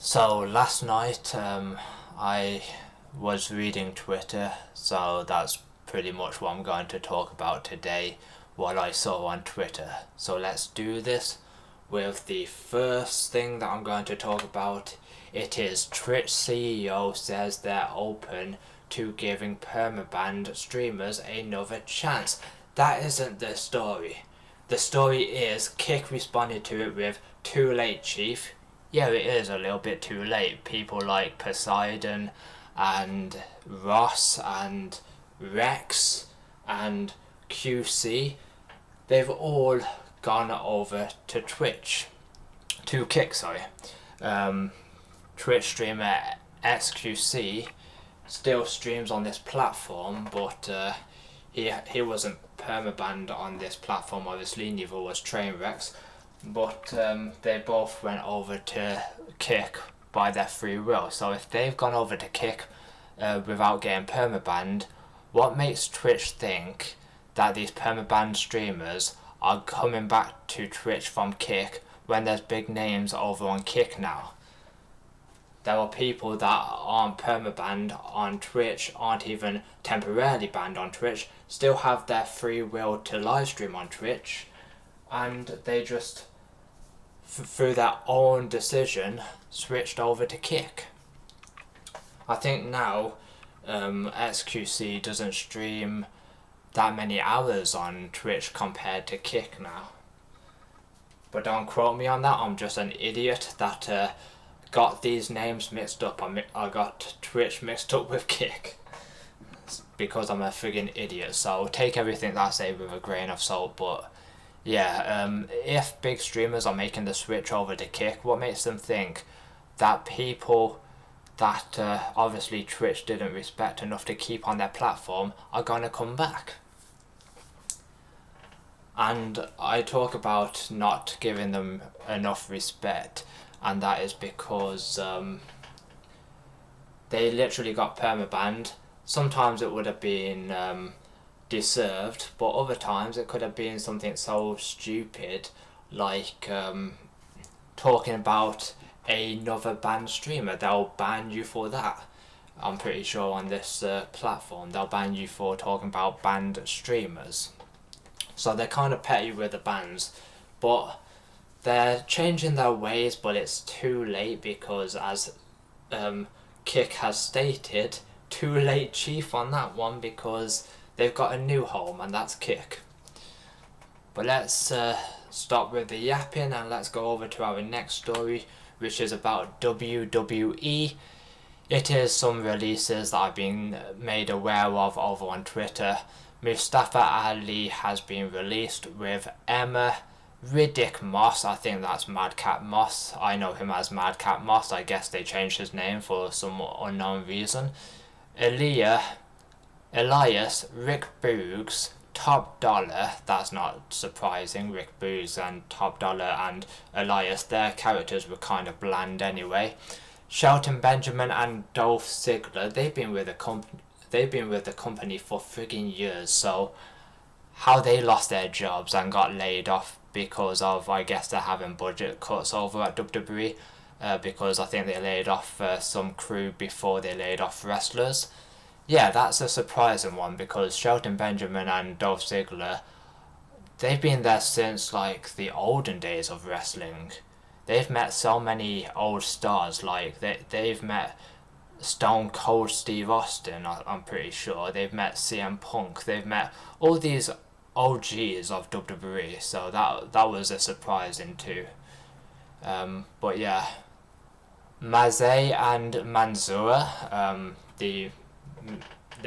So last night, I was reading Twitter, so that's pretty much what I'm going to talk about today, what I saw on Twitter. So let's do this with the first thing that I'm going to talk about. It is Twitch CEO says they're open to giving permabanned streamers another chance. That isn't the story. The story is Kick responded to it with "Too late, Chief." Yeah, it is a little bit too late. People like Poseidon and Ross and Rex and QC, they've all gone over to Twitch. To Kick, sorry. Twitch streamer SQC still streams on this platform, but he wasn't permabanned on this platform, obviously, neither was Trainwrecks. But they both went over to Kick by their free will. So if they've gone over to Kick without getting permabanned, what makes Twitch think that these permabanned streamers are coming back to Twitch from Kick when there's big names over on Kick now? There are people that aren't permabanned on Twitch, aren't even temporarily banned on Twitch, still have their free will to live stream on Twitch, and they just through their own decision switched over to Kick. I think now SQC doesn't stream that many hours on Twitch compared to Kick now. But don't quote me on that, I'm just an idiot that got these names mixed up. I got Twitch mixed up with Kick because I'm a friggin' idiot, so take everything that I say with a grain of salt. But yeah, if big streamers are making the switch over to Kick, what makes them think that people that obviously Twitch didn't respect enough to keep on their platform are going to come back? And I talk about not giving them enough respect, and that is because they literally got permabanned. Sometimes it would have been deserved, but other times it could have been something so stupid like talking about another banned streamer. They'll ban you for that. I'm pretty sure on this platform they'll ban you for talking about banned streamers. So they're kind of petty with the bans, but they're changing their ways, but it's too late because, as Kick has stated, too late, Chief, on that one, because they've got a new home, and that's Kick. But let's stop with the yapping and let's go over to our next story, which is about WWE. It is some releases that I've been made aware of over on Twitter. Mustafa Ali has been released with Emma Riddick Moss. I think that's Madcap Moss. I know him as Madcap Moss. I guess they changed his name for some unknown reason. Elias, Rick Boogs, Top Dollar. That's not surprising. Rick Boogs and Top Dollar and Elias, their characters were kind of bland anyway. Shelton Benjamin and Dolph Ziggler, they've been with the company for friggin' years, so how they lost their jobs and got laid off because of, I guess, they're having budget cuts over at WWE, because I think they laid off some crew before they laid off wrestlers. Yeah, that's a surprising one, because Shelton Benjamin and Dolph Ziggler, they've been there since like the olden days of wrestling. They've met so many old stars, like they've met Stone Cold Steve Austin, I'm pretty sure. They've met CM Punk. They've met all these OGs of WWE, so that was a surprising too. But yeah, Maze and Mansoor, the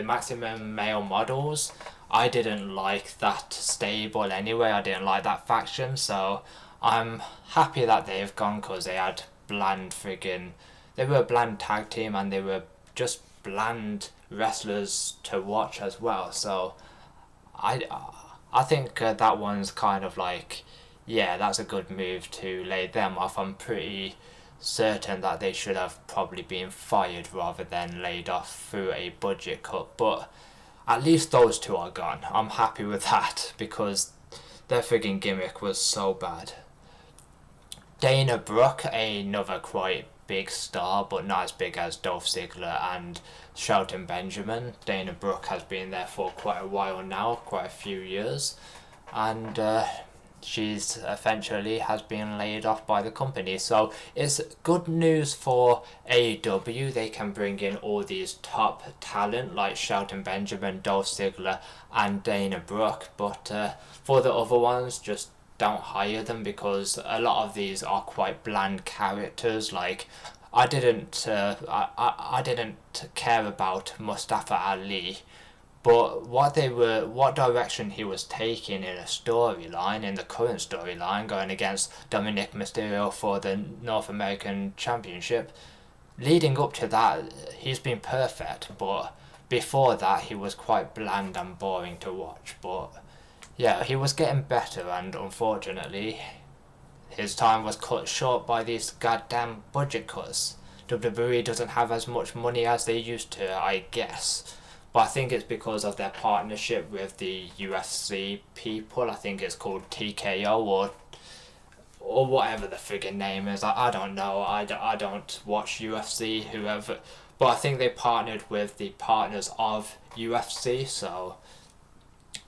maximum male models, I didn't like that stable anyway. I didn't like that faction, so I'm happy that they've gone, because they had they were a bland tag team, and they were just bland wrestlers to watch as well. So I think that one's kind of like, yeah, that's a good move to lay them off. I'm pretty certain that they should have probably been fired rather than laid off through a budget cut, but at least those two are gone. I'm happy with that, because their friggin' gimmick was so bad. Dana Brooke, another quite big star, but not as big as Dolph Ziggler and Shelton Benjamin. Dana Brooke has been there for quite a while now, quite a few years, and she's eventually has been laid off by the company. So it's good news for AEW. They can bring in all these top talent like Shelton Benjamin, Dolph Ziggler, and Dana Brooke. But for the other ones, just don't hire them, because a lot of these are quite bland characters. Like I didn't care about Mustafa Ali, but what direction he was taking in a storyline, in the current storyline, going against Dominic Mysterio for the North American Championship, leading up to that, he's been perfect. But before that, he was quite bland and boring to watch. But yeah, he was getting better, and unfortunately, his time was cut short by these goddamn budget cuts. WWE doesn't have as much money as they used to, I guess. But I think it's because of their partnership with the UFC people. I think it's called TKO or whatever the friggin' name is. I don't know. I don't watch UFC, whoever. But I think they partnered with the partners of UFC, so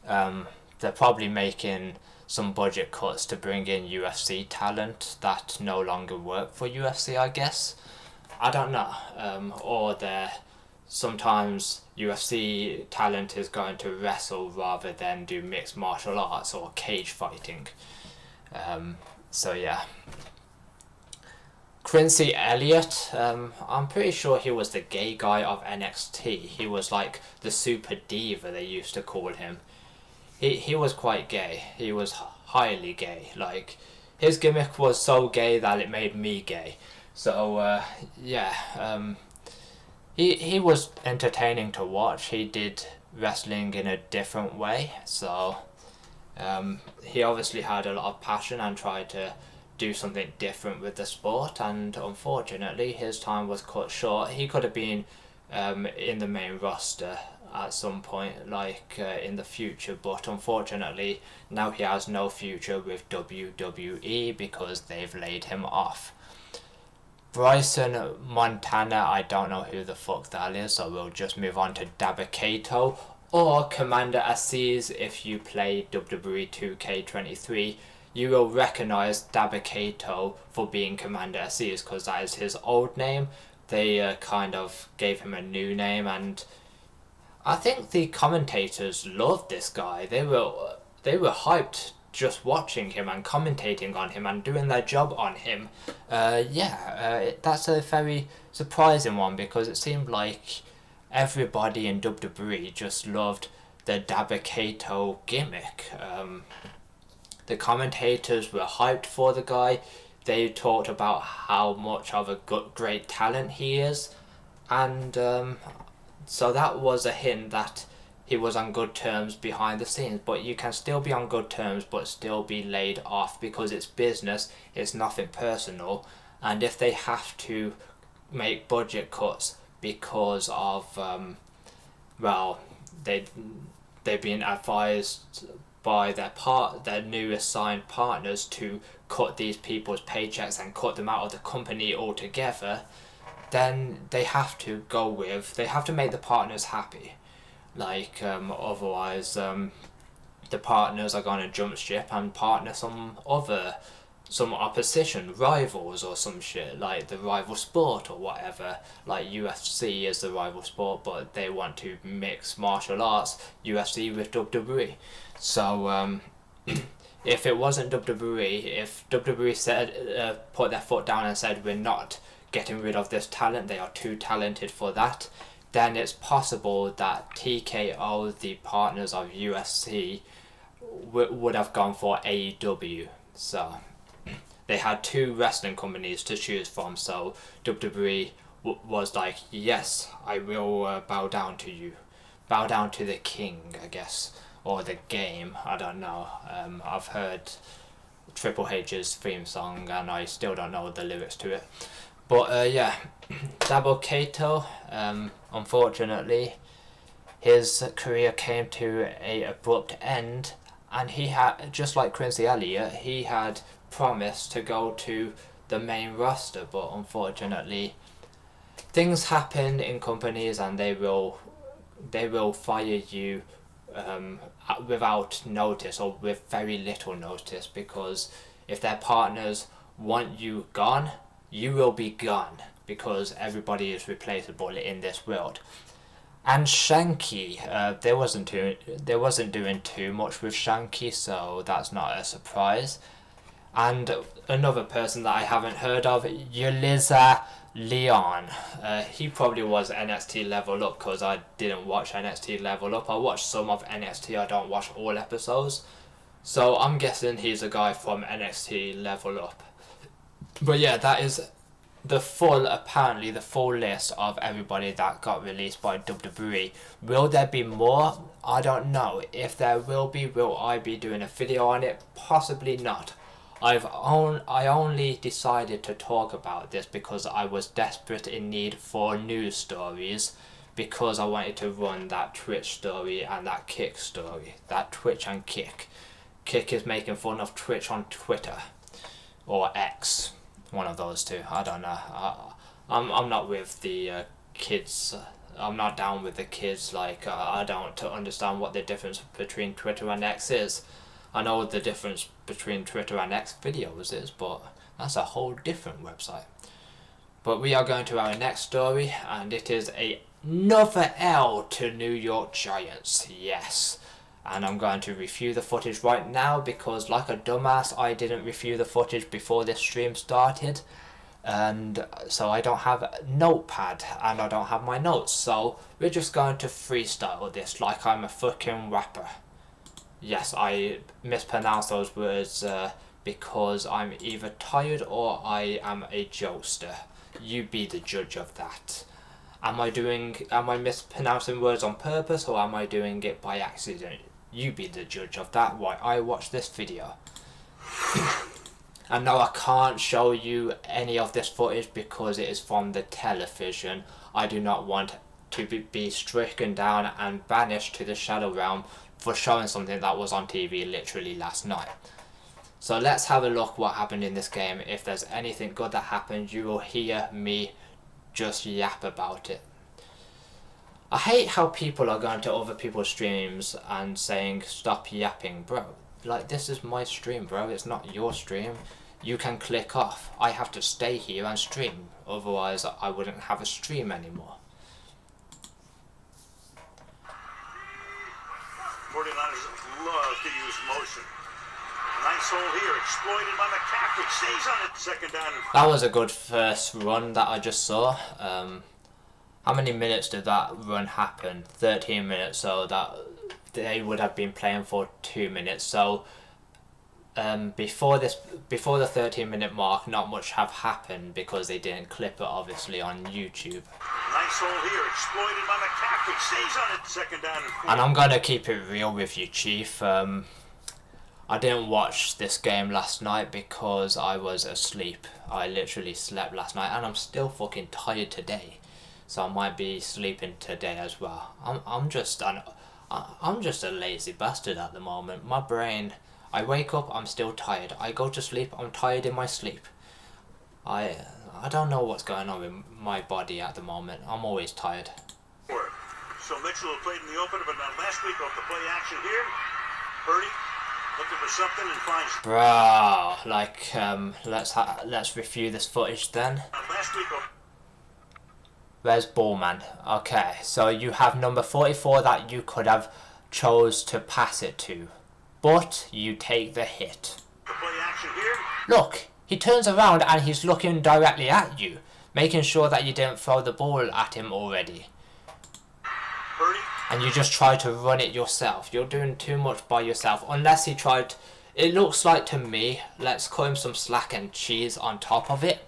they're probably making some budget cuts to bring in UFC talent that no longer work for UFC, I guess. I don't know. Or they're sometimes UFC talent is going to wrestle rather than do mixed martial arts or cage fighting. So yeah. Quincy Elliott, I'm pretty sure he was the gay guy of NXT. He was like the super diva, they used to call him. He was quite gay. He was highly gay. Like, his gimmick was so gay that it made me gay. So he was entertaining to watch. He did wrestling in a different way. So he obviously had a lot of passion and tried to do something different with the sport. And unfortunately, his time was cut short. He could have been in the main roster at some point, like in the future, but unfortunately now he has no future with WWE because they've laid him off. Bryson Montana, I don't know who the fuck that is, so we'll just move on to Dabba-Kato, or Commander Aziz. If you play WWE 2K23, you will recognise Dabba-Kato for being Commander Aziz, because that is his old name. They kind of gave him a new name, and I think the commentators loved this guy. They were hyped just watching him and commentating on him and doing their job on him. That's a very surprising one, because it seemed like everybody in WWE just loved the Dabba-Kato gimmick. The commentators were hyped for the guy. They talked about how much of a great talent he is, and so that was a hint that he was on good terms behind the scenes. But you can still be on good terms but still be laid off, because it's business, it's nothing personal. And if they have to make budget cuts because of they've been advised by their new assigned partners to cut these people's paychecks and cut them out of the company altogether, then they have to make the partners happy. Like, otherwise, the partners are going to jump ship and partner some opposition, rivals or some shit, like the rival sport or whatever. Like UFC is the rival sport, but they want to mix martial arts, UFC with WWE. So, if it wasn't WWE, if WWE said, put their foot down and said, we're not getting rid of this talent, they are too talented for that, then it's possible that TKO, the partners of UFC, would have gone for AEW. So they had two wrestling companies to choose from, so WWE was like, yes, I will bow down to you. Bow down to the king, I guess. Or the game, I don't know. I've heard Triple H's theme song and I still don't know the lyrics to it. But Dabba-Kato, unfortunately, his career came to a abrupt end, and he had, just like Quincy Elliott, he had promised to go to the main roster, but unfortunately things happen in companies and they will fire you without notice or with very little notice, because if their partners want you gone, you will be gone, because everybody is replaceable in this world. And Shanky, they wasn't doing too much with Shanky, so that's not a surprise. And another person that I haven't heard of, Yulisa Leon. He probably was NXT Level Up, because I didn't watch NXT Level Up. I watched some of NXT, I don't watch all episodes. So I'm guessing he's a guy from NXT Level Up. But yeah, that is apparently the full list of everybody that got released by WWE. Will there be more? I don't know. If there will be, will I be doing a video on it? Possibly not. I only decided to talk about this because I was desperate in need for news stories, because I wanted to run that Twitch story and that Kick story. That Twitch and Kick. Kick is making fun of Twitch on Twitter. Or X. One of those two. I don't know. I'm not with the kids. I'm not down with the kids. Like, I don't understand what the difference between Twitter and X is. I know what the difference between Twitter and X videos is, but that's a whole different website. But we are going to our next story, and it is another L to New York Giants. Yes. And I'm going to review the footage right now, because like a dumbass I didn't review the footage before this stream started, and so I don't have a notepad and I don't have my notes, so we're just going to freestyle this like I'm a fucking rapper. Yes, I mispronounce those words because I'm either tired or I am a jokester. You be the judge of that. Am I mispronouncing words on purpose, or am I doing it by accident? You be the judge of that while I watch this video. And no, I can't show you any of this footage because it is from the television. I do not want to be stricken down and banished to the Shadow Realm for showing something that was on TV literally last night. So let's have a look what happened in this game. If there's anything good that happened, you will hear me just yap about it. I hate how people are going to other people's streams and saying stop yapping, bro. Like, this is my stream, bro. It's not your stream. You can click off. I have to stay here and stream, otherwise I wouldn't have a stream anymore. 49ers love to use motion. Nice hole here, exploited by McCaffrey. Stays on it. Second down. That was a good first run that I just saw. How many minutes did that run happen? 13 minutes, so that they would have been playing for 2 minutes. So before the 13-minute mark, not much have happened because they didn't clip it obviously on YouTube. Nice hole here, exploited by McCaffrey. Stays on it. Second down. And I'm gonna keep it real with you, Chief. I didn't watch this game last night because I was asleep. I literally slept last night, and I'm still fucking tired today. So I might be sleeping today as well. I'm just a lazy bastard at the moment. My brain, I wake up, I'm still tired. I go to sleep, I'm tired in my sleep. I don't know what's going on with my body at the moment. I'm always tired. So Mitchell played in the opener, but not last week off the play action here. Purdy looking for something and finds. Bro, like let's review this footage then. Last week off. Where's Ballman? Okay, so you have number 44 that you could have chose to pass it to, but you take the hit. The play action here. Look, he turns around and he's looking directly at you, making sure that you didn't throw the ball at him already. Purdy. And you just try to run it yourself. You're doing too much by yourself. Unless he tried, it looks like to me, let's cut him some slack and cheese on top of it.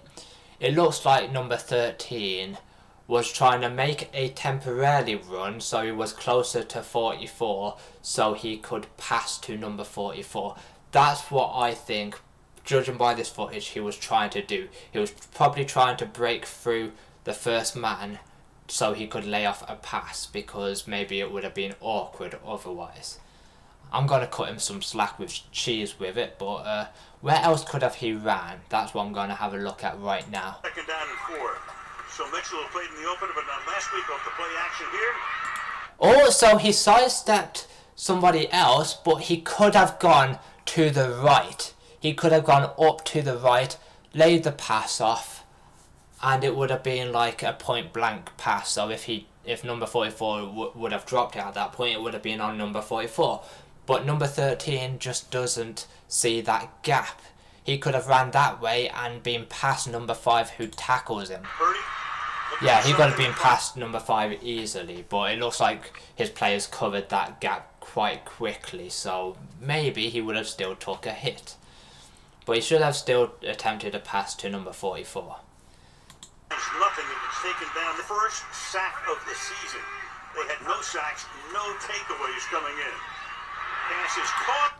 It looks like number 13 was trying to make a temporary run, so he was closer to 44, so he could pass to number 44. That's what I think, judging by this footage, he was trying to do. He was probably trying to break through the first man so he could lay off a pass, because maybe it would have been awkward otherwise. I'm going to cut him some slack with cheese with it, but where else could have he ran? That's what I'm going to have a look at right now. Second down and 4. So Mitchell played in the opener, but not last week off the play action here. Also, he sidestepped somebody else, but he could have gone to the right. He could have gone up to the right, laid the pass off, and it would have been like a point blank pass. So if number 44 would have dropped it at that point, it would have been on number 44. But number 13 just doesn't see that gap. He could have ran that way and been past number 5 who tackles him. Yeah, he could have been past number 5 easily, but it looks like his players covered that gap quite quickly, so maybe he would have still took a hit. But he should have still attempted a pass to number 44. There's nothing that was taken down. The first sack of the season. They had no sacks, no takeaways coming in. Pass is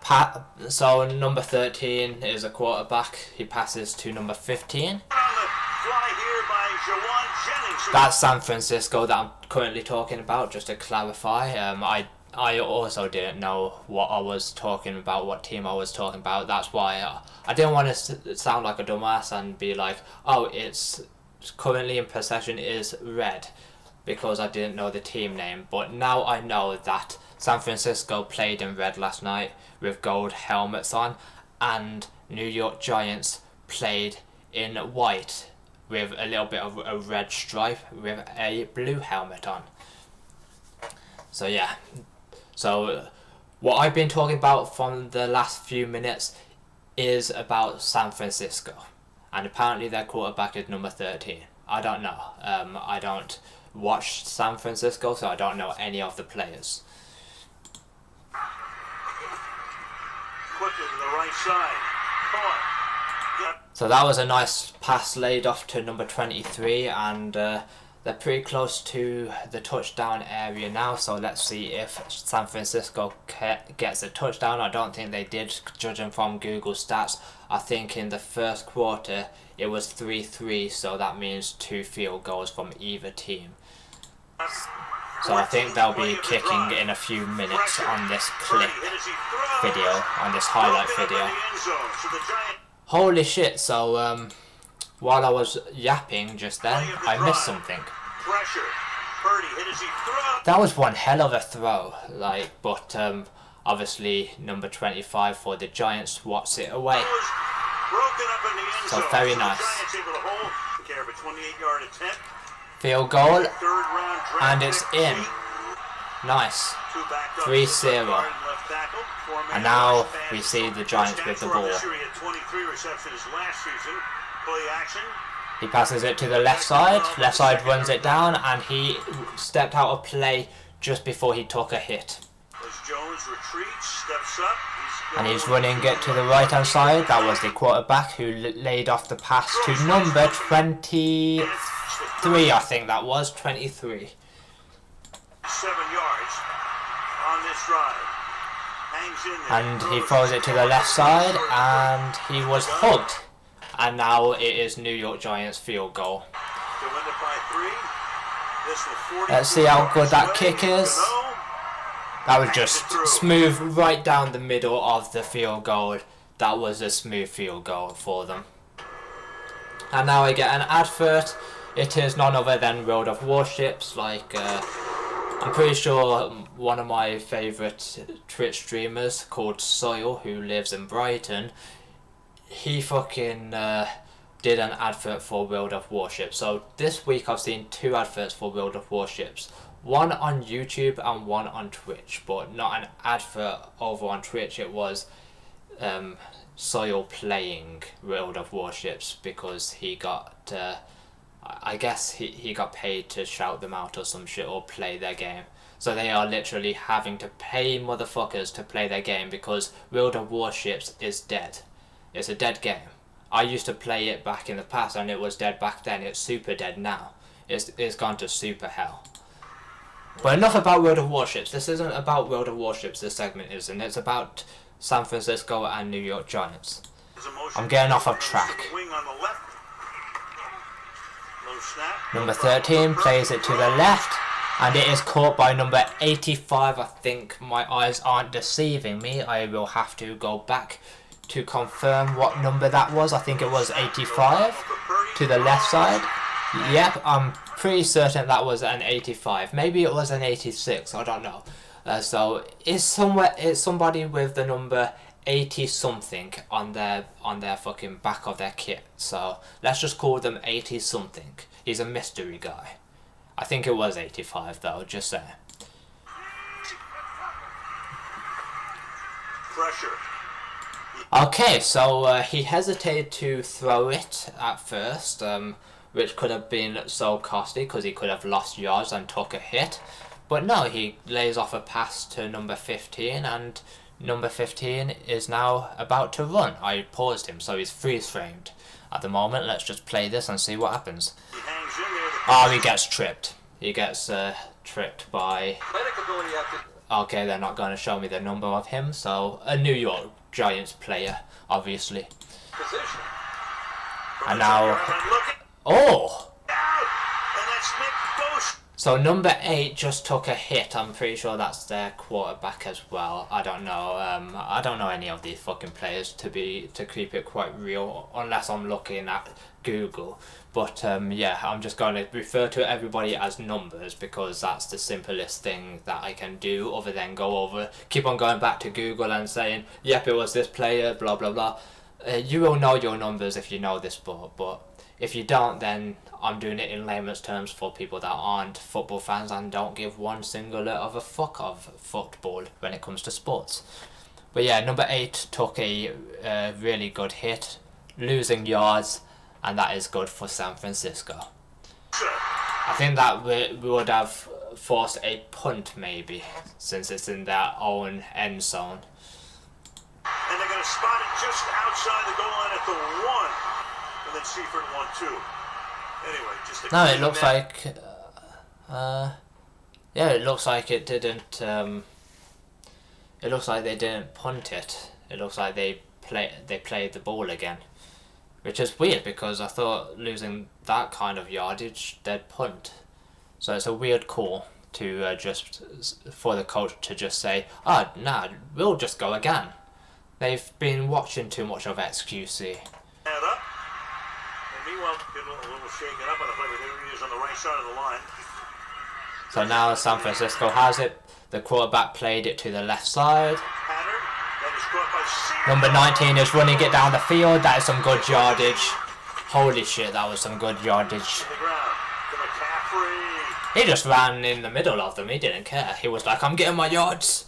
caught. So number 13 is a quarterback. He passes to number 15. On the fly here by Jawan Jennings. That's San Francisco that I'm currently talking about, just to clarify. I also didn't know what I was talking about, what team I was talking about. That's why I didn't want to sound like a dumbass and be like, oh, it's currently in possession is red, because I didn't know the team name. But now I know that San Francisco played in red last night with gold helmets on, and New York Giants played in white with a little bit of a red stripe with a blue helmet on. So yeah, so what I've been talking about from the last few minutes is about San Francisco, and apparently their quarterback is number 13. I don't know. I don't watch San Francisco, so I don't know any of the players. Quickly to the right side. Caught. Yep. So that was a nice pass laid off to number 23, and they're pretty close to the touchdown area now, so let's see if San Francisco gets a touchdown. I don't think they did, judging from Google stats. I think in the first quarter it was 3-3, so that means 2 field goals from either team. So I think they'll be kicking in a few minutes on this clip video, on this highlight video. Holy shit, so while I was yapping just then, I missed something. That was one hell of a throw, but obviously number 25 for the Giants swats it away. So very nice. Field goal, and it's in. Nice. 3-0. And now we see the Giants with the ball. He passes it to the left side. Left side runs it down, and he stepped out of play just before he took a hit. And he's running it to the right hand side. That was the quarterback who laid off the pass to number 23, I think that was, 23. 7 yards on this drive. And he throws it to the left side, and he was hugged. And now it is New York Giants field goal. Let's see how good that kick is. That was just smooth right down the middle of the field goal. That was a smooth field goal for them. And now I get an advert. It is none other than World of Warships. I'm pretty sure one of my favourite Twitch streamers called Soil, who lives in Brighton, he fucking did an advert for World of Warships. So this week I've seen 2 adverts for World of Warships. One on YouTube and one on Twitch, but not an advert over on Twitch. It was Soil playing World of Warships because he got... I guess he got paid to shout them out or some shit, or play their game. So they are literally having to pay motherfuckers to play their game because World of Warships is dead. It's a dead game. I used to play it back in the past and it was dead back then. It's super dead now. It's gone to super hell. But enough about World of Warships. This isn't about World of Warships, this segment isn't. It's about San Francisco and New York Giants. I'm getting off of track. Number 13 plays it to the left, And it is caught by number 85. I think my eyes aren't deceiving me. I will have to go back to confirm what number that was. I think it was 85 to the left side. Yep, I'm pretty certain that was an 85. Maybe it was an 86. I don't know. So it's somebody with the number 80 something on their fucking back of their kit. So let's just call them 80 something. He's a mystery guy. I think it was 85 though, just saying. Pressure. Okay, so he hesitated to throw it at first, which could have been so costly because he could have lost yards and took a hit. But no, he lays off a pass to number 15, and number 15 is now about to run. I paused him, so he's freeze-framed at the moment. Let's just play this and see what happens. Oh, he gets tripped. He gets tripped by... Okay, they're not going to show me the number of him, so a New York Giants player, obviously. And now... Oh! So number 8 just took a hit. I'm pretty sure that's their quarterback as well. I don't know. I don't know any of these fucking players to keep it quite real, unless I'm looking at Google. But yeah, I'm just going to refer to everybody as numbers because that's the simplest thing that I can do, other than keep on going back to Google and saying, yep, it was this player, blah blah blah. You will know your numbers if you know this sport, but if you don't, then I'm doing it in layman's terms for people that aren't football fans and don't give one single of a fuck of football when it comes to sports. But yeah, number 8 took a really good hit, losing yards, and that is good for San Francisco. I think that we would have forced a punt maybe, since it's in their own end zone. And they're going to spot it just outside the goal line at the 1. And then Seifert 1-2. Anyway, just no, it looks like yeah, it looks like it didn't it looks like they didn't punt it. It looks like they played the ball again, which is weird because I thought losing that kind of yardage they'd punt. So it's a weird call to just for the coach to just say, "Ah, oh, nah, we'll just go again." They've been watching too much of XQC. Meanwhile, get a little shaken up on the play, but there he is on the right side of the line. So now San Francisco has it. The quarterback played it to the left side. Number 19 is running it down the field. That is some good yardage. Holy shit, that was some good yardage. He just ran in the middle of them. He didn't care. He was like, I'm getting my yards.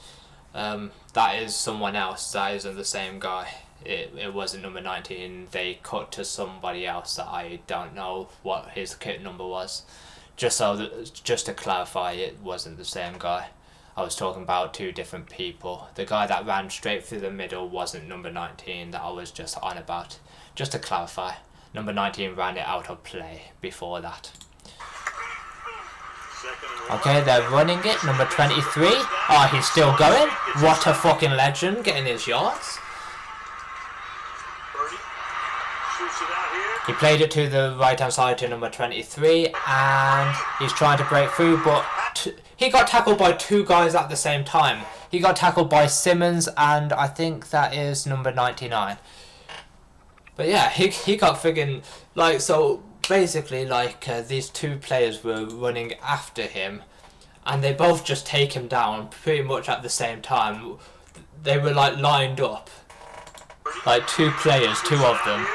That is someone else. That isn't the same guy. It wasn't number 19. They cut to somebody else that I don't know what his kit number was. Just to clarify, it wasn't the same guy. I was talking about two different people. The guy that ran straight through the middle wasn't number 19 that I was just on about. Just to clarify, number 19 ran it out of play before that. Okay, they're running it. Number 23. Oh, he's still going. What a fucking legend, getting his yards. He played it to the right hand side to number 23, and he's trying to break through, but he got tackled by two guys at the same time. He got tackled by Simmons, and I think that is number 99. But yeah, he got friggin' like, so basically like these two players were running after him, and they both just take him down pretty much at the same time. They were like lined up, like two players, two of them.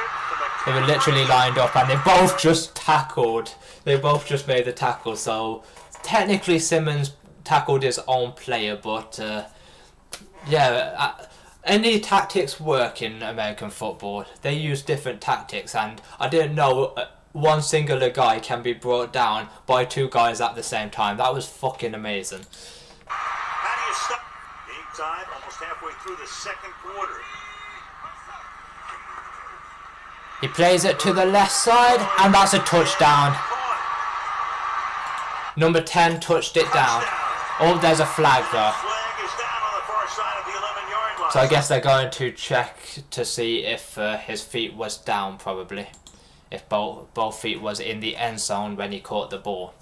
They were literally lined up and they both just tackled. They both just made the tackle. So technically Simmons tackled his own player, but yeah, any tactics work in American football. They use different tactics, and I didn't know one singular guy can be brought down by two guys at the same time. That was fucking amazing. How do you stop? Game time, almost halfway through the second quarter. He plays it to the left side, and that's a touchdown. Number 10 touched it down. Oh, there's a flag though. So I guess they're going to check to see if his feet was down, probably. If both feet was in the end zone when he caught the ball.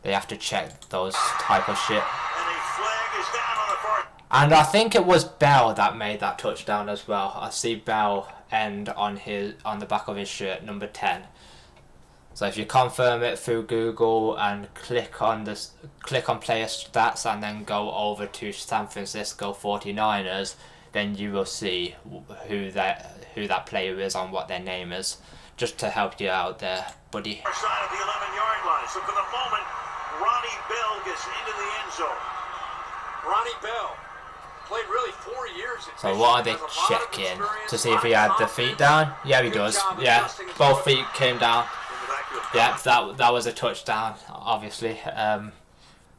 They have to check those type of shit. And a flag is down on the far. And I think it was Bell that made that touchdown as well. I see Bell end on the back of his shirt, number 10. So if you confirm it through Google and click on player stats and then go over to San Francisco 49ers, then you will see who that player is and what their name is, just to help you out there, buddy. Side of the 11-yard line. So for the moment, Ronnie Bell gets into the end zone. Ronnie Bell played really 4 years at So what are they checking? To see if he had the feet down? Yeah, he does. Yeah, both feet came down. Yeah, that was a touchdown, obviously.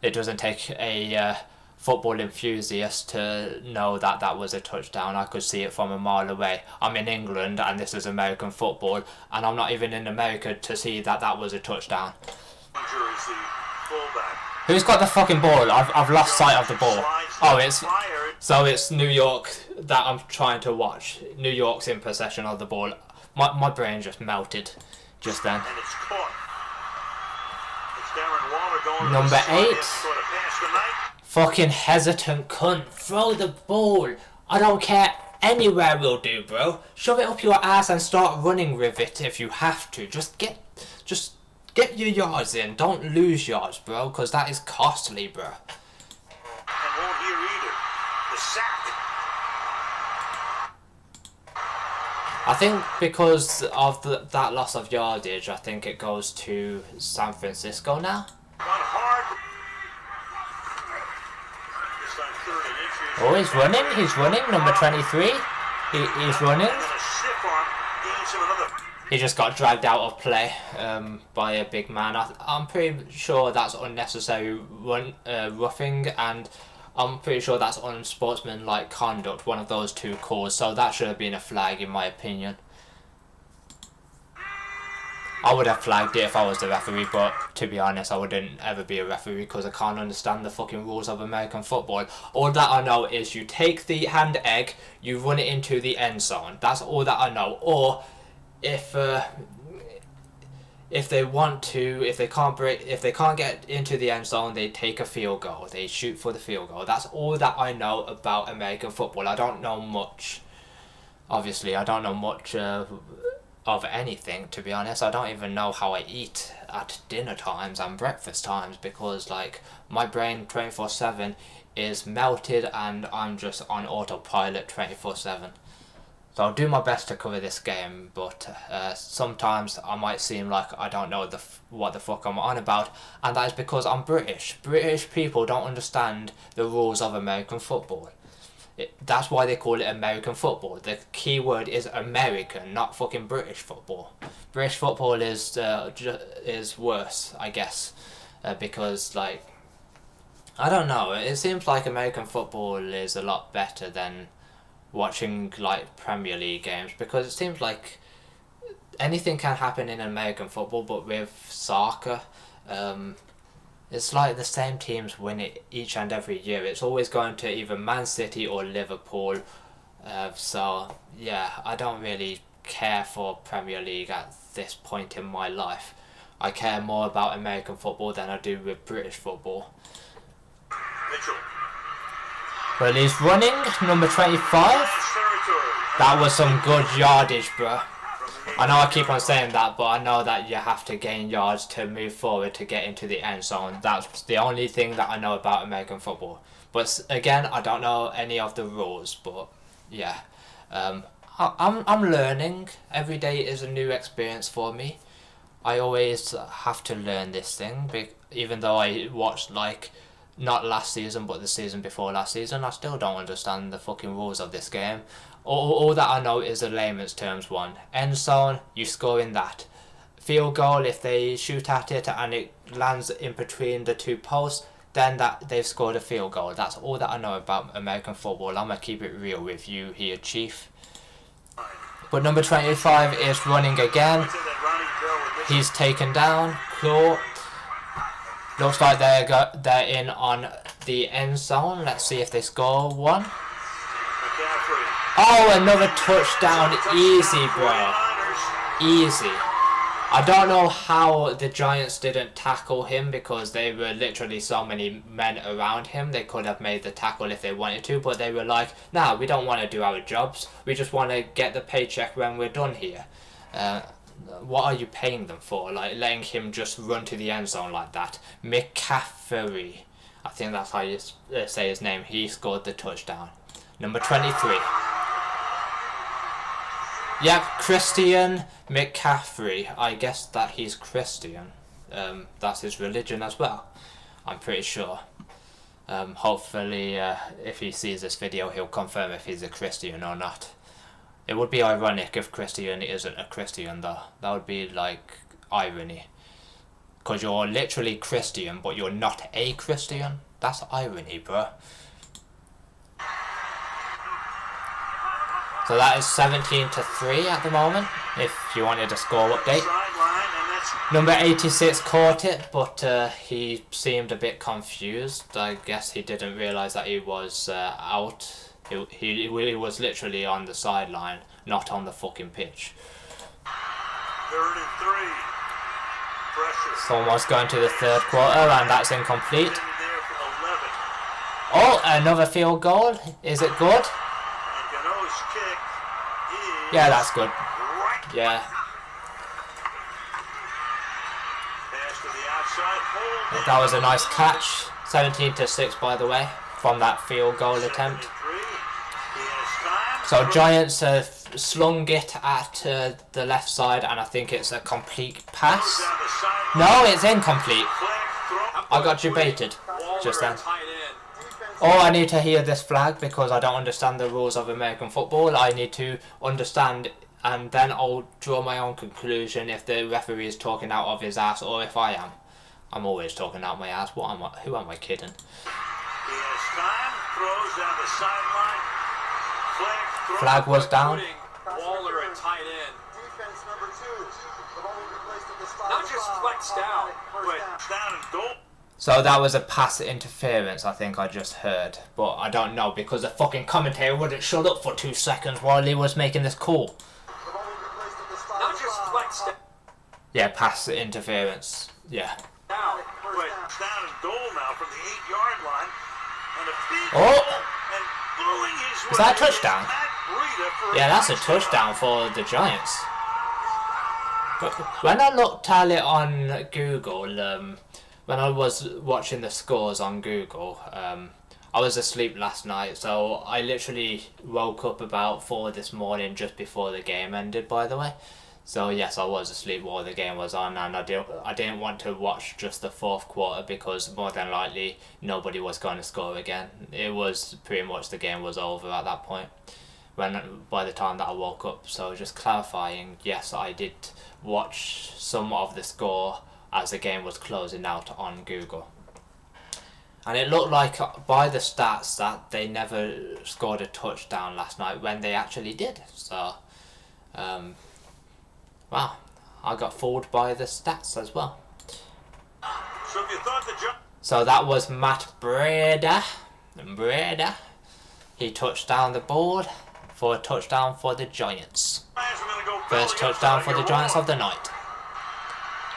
It doesn't take a football enthusiast to know that was a touchdown. I could see it from a mile away. I'm in England and this is American football, and I'm not even in America to see that was a touchdown. Who's got the fucking ball? I've lost sight of the ball. Oh, it's New York that I'm trying to watch. New York's in possession of the ball. My brain just melted just then. And it's caught. It's Darren Waller going Number 8. sort of pass tonight. Fucking hesitant cunt. Throw the ball. I don't care. Anywhere will do, bro. Shove it up your ass and start running with it if you have to. Just get your yards in. Don't lose yards, bro, because that is costly, bro. And won't hear either. The sack. I think because of that loss of yardage, I think it goes to San Francisco now. Oh, he's running, number 23. He's running. He just got dragged out of play by a big man. I'm pretty sure that's unnecessary roughing, and I'm pretty sure that's unsportsmanlike conduct, one of those two calls, so that should have been a flag in my opinion. I would have flagged it if I was the referee, but to be honest, I wouldn't ever be a referee because I can't understand the fucking rules of American football. All that I know is you take the hand egg, you run it into the end zone. That's all that I know. Or if they want to, if they can't get into the end zone, they take a field goal. They shoot for the field goal. That's all that I know about American football. I don't know much. Obviously, I don't know much of anything, to be honest. I don't even know how I eat at dinner times and breakfast times because, like, my brain 24/7 is melted and I'm just on autopilot 24/7. So I'll do my best to cover this game, but sometimes I might seem like I don't know what the fuck I'm on about, and that is because I'm British. British people don't understand the rules of American football. That's why they call it American football. The key word is American, not fucking British football. British football is worse, I guess, because, like, I don't know. It seems like American football is a lot better than watching, like, Premier League games, because it seems like anything can happen in American football, but with soccer, it's like the same teams win it each and every year. It's always going to either Man City or Liverpool. So, yeah, I don't really care for Premier League at this point in my life. I care more about American football than I do with British football. Mitchell. Well, he's running, number 25. That was some good yardage, bro. I know I keep on saying that, but I know that you have to gain yards to move forward to get into the end zone. That's the only thing that I know about American football. But again, I don't know any of the rules, but yeah. I'm learning. Every day is a new experience for me. I always have to learn this thing, even though I watched, like, not last season, but the season before last season, I still don't understand the fucking rules of this game. All that I know is the layman's terms one. End zone, you score in that. Field goal, if they shoot at it and it lands in between the two posts, then that they've scored a field goal. That's all that I know about American football. I'm going to keep it real with you here, Chief. But number 25 is running again. He's taken down. Claw. Looks like they're in on the end zone. Let's see if they score one. Oh, another touchdown. Easy, bro. Easy. I don't know how the Giants didn't tackle him because there were literally so many men around him. They could have made the tackle if they wanted to, but they were like, nah, we don't want to do our jobs. We just want to get the paycheck when we're done here. What are you paying them for? Like, letting him just run to the end zone like that. McCaffrey, I think that's how you say his name. He scored the touchdown. Number 23. Yep, Christian McCaffrey. I guess that he's Christian. That's his religion as well, I'm pretty sure. Hopefully, if he sees this video, he'll confirm if he's a Christian or not. It would be ironic if Christian isn't a Christian, though. That would be, like, irony. Because you're literally Christian, but you're not a Christian. That's irony, bro. So that is 17-3 at the moment, if you wanted a score update. Number 86 caught it, but he seemed a bit confused. I guess he didn't realise that he was out. He was literally on the sideline, not on the fucking pitch. 3rd and 3. Pressure. It's almost going to the third quarter, and that's incomplete. Oh, another field goal. Is it good? Yeah, that's good. Yeah. That was a nice catch. 17-6, by the way, from that field goal attempt. So Giants have slung it at the left side, and I think it's a complete pass. No, it's incomplete. I got debated just then. Oh, I need to hear this flag because I don't understand the rules of American football. I need to understand, and then I'll draw my own conclusion if the referee is talking out of his ass or if I am. I'm always talking out my ass. Who am I kidding? He has time. Throws down the sideline. Flag was down. Waller at tight end. Defense number 2. Not just flexed out, but down and goal. So that was a pass interference, I think I just heard. But I don't know because the fucking commentator wouldn't shut up for 2 seconds while he was making this call. not just flexed out. Yeah, pass interference. Yeah. Now, but Down and goal now from the 8-yard line. And a big Oh! and blowing his Is that a way touchdown? is Matt Breida for Yeah, that's a touchdown for the Giants. But when I looked at it on Google, when I was watching the scores on Google, I was asleep last night, so I literally woke up about 4 this morning just before the game ended, by the way. So yes, I was asleep while the game was on, and I didn't want to watch just the 4th quarter because more than likely nobody was going to score again. It was pretty much the game was over at that point by the time that I woke up. So just clarifying, yes, I did watch some of the score as the game was closing out on Google. And it looked like by the stats that they never scored a touchdown last night when they actually did. So, wow, I got fooled by the stats as well. So if you thought the So that was Matt Breida. He touched down the board for a touchdown for the Giants. Giants are gonna go First belly touchdown up for the like Giants a of the night.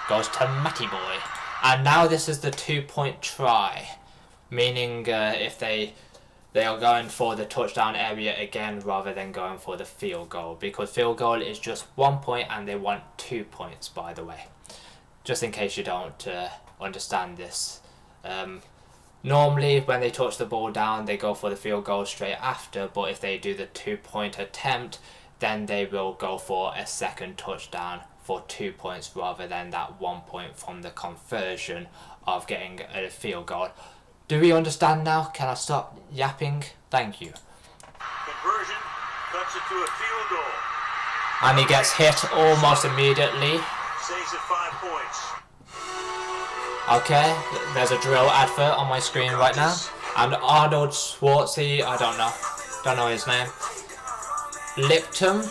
Goes to Matty Boy. And now this is the 2-point try. Meaning if they are going for the touchdown area again rather than going for the field goal. Because field goal is just 1 point and they want 2 points, by the way. Just in case you don't understand this. Normally when they touch the ball down they go for the field goal straight after. But if they do the 2-point attempt, then they will go for a second touchdown for 2 points rather than that 1 point from the conversion of getting a field goal. Do we understand now? Can I stop yapping? Thank you. Conversion cuts it to a field goal. And he gets hit almost immediately. Saves it 5 points. Okay, there's a drill advert on my screen right now. And Arnold Schwarzenegger, I don't know his name. Lipton,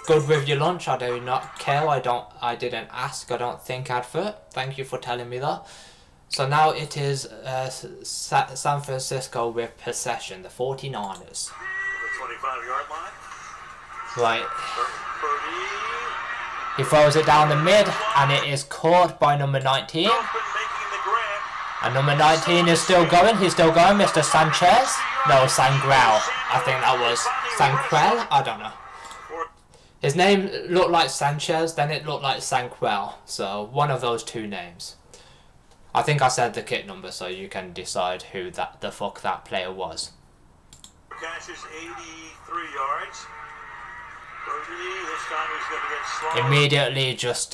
good with your lunch, I do not care, I didn't ask, I don't think advert. Thank you for telling me that. So now it is San Francisco with possession, the 49ers. The 25-yard line. Right. Purdy. He throws it down the mid, and it is caught by number 19. And number 19 is still going. He's still going, Mr. Sanchez. No, Sangrel. I think that was Sanquel. I don't know. His name looked like Sanchez, then it looked like Sanquel. So one of those two names. I think I said the kit number, so you can decide who the fuck that player was. Cash is 83 yards. This time he's going to get slowed. Immediately just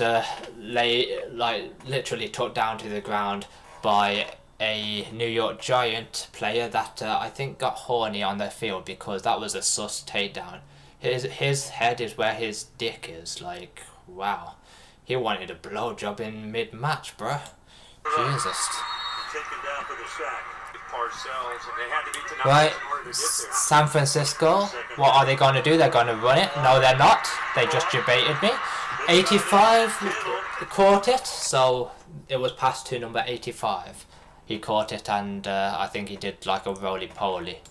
literally took down to the ground by a New York Giant player that I think got horny on the field, because that was a sus takedown. His head is where his dick is. Like, wow. He wanted a blowjob in mid-match, bruh. Jesus. Taken down for the sack. Parcells, and they had to beat the Right, numbers in order to get there. San Francisco, what are they going to do? They're going to run it? No, they're not. They just debated me. 85 caught it, so it was passed to number 85. He caught it, and I think he did like a roly-poly.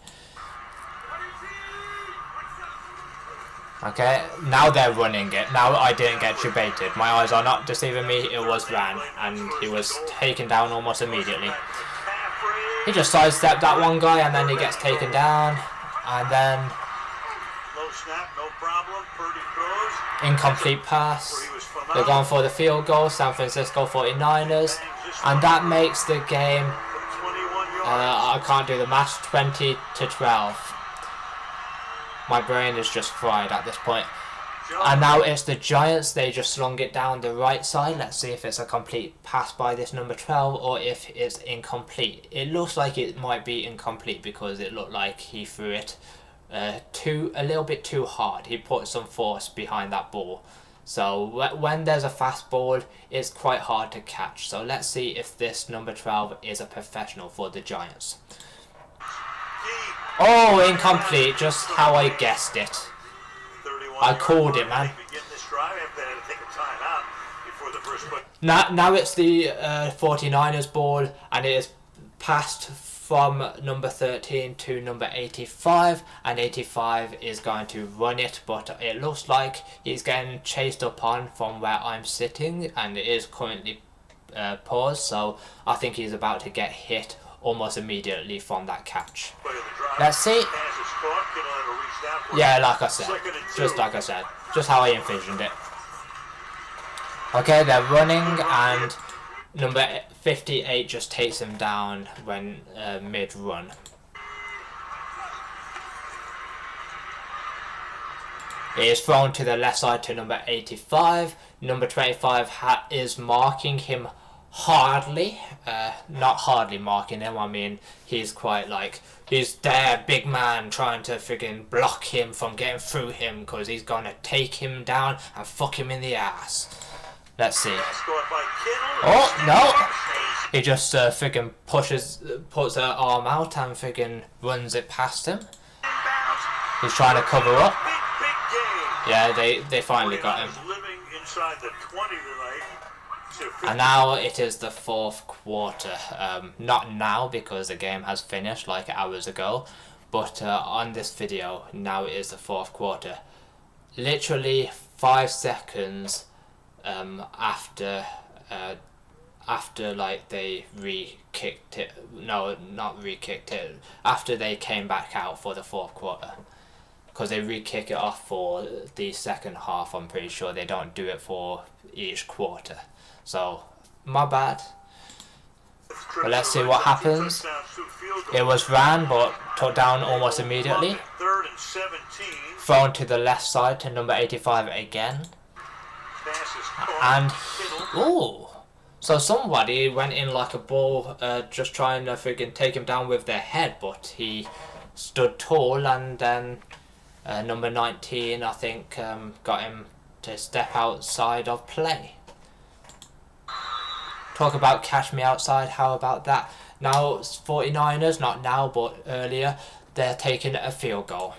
Okay, now they're running it. Now I didn't get debated. My eyes are not deceiving me. It was Ran, and he was taken down almost immediately. He just sidestepped that one guy, and then he gets taken down, and then Low snap, no problem. Purdy throws. incomplete pass. They're going for the field goal, San Francisco 49ers, and that makes the game, 21 yards. I can't do the math, 20-12. My brain is just fried at this point. And now it's the Giants. They just slung it down the right side. Let's see if it's a complete pass by this number 12 or if it's incomplete. It looks like it might be incomplete because it looked like he threw it a little bit too hard. He put some force behind that ball. So when there's a fast ball, it's quite hard to catch. So let's see if this number 12 is a professional for the Giants. Oh, incomplete. Just how I guessed it. I called it, man. Now it's the 49ers ball, and it is passed from number 13 to number 85, and 85 is going to run it, but it looks like he's getting chased upon from where I'm sitting, and it is currently paused, so I think he's about to get hit almost immediately from that catch. Let's see. Yeah, like I said. Just like I said. Just how I envisioned it. Okay, they're running, and number 58 just takes him down when mid-run. It is thrown to the left side to number 85. Number 25 is marking him hardly. Not hardly marking him, I mean he's quite like, he's there, big man, trying to friggin' block him from getting through him, because he's gonna take him down and fuck him in the ass. Let's see. Oh no, he just friggin' puts her arm out and friggin' runs it past him. He's trying to cover up. Yeah, they finally got him. And now it is the fourth quarter. Not now, because the game has finished like hours ago, but on this video, now it is the fourth quarter. Literally 5 seconds after like they re-kicked it. No, not re-kicked it. After they came back out for the fourth quarter. Because they re-kick it off for the second half, I'm pretty sure. They don't do it for each quarter. So, my bad. But let's see what happens. It was ran, but took down almost immediately. Thrown to the left side to number 85 again. And, ooh. So somebody went in like a bull, just trying to freaking take him down with their head, but he stood tall, and then number 19, I think, got him to step outside of play. Talk about catch me outside, how about that? Now 49ers, not now but earlier, they're taking a field goal.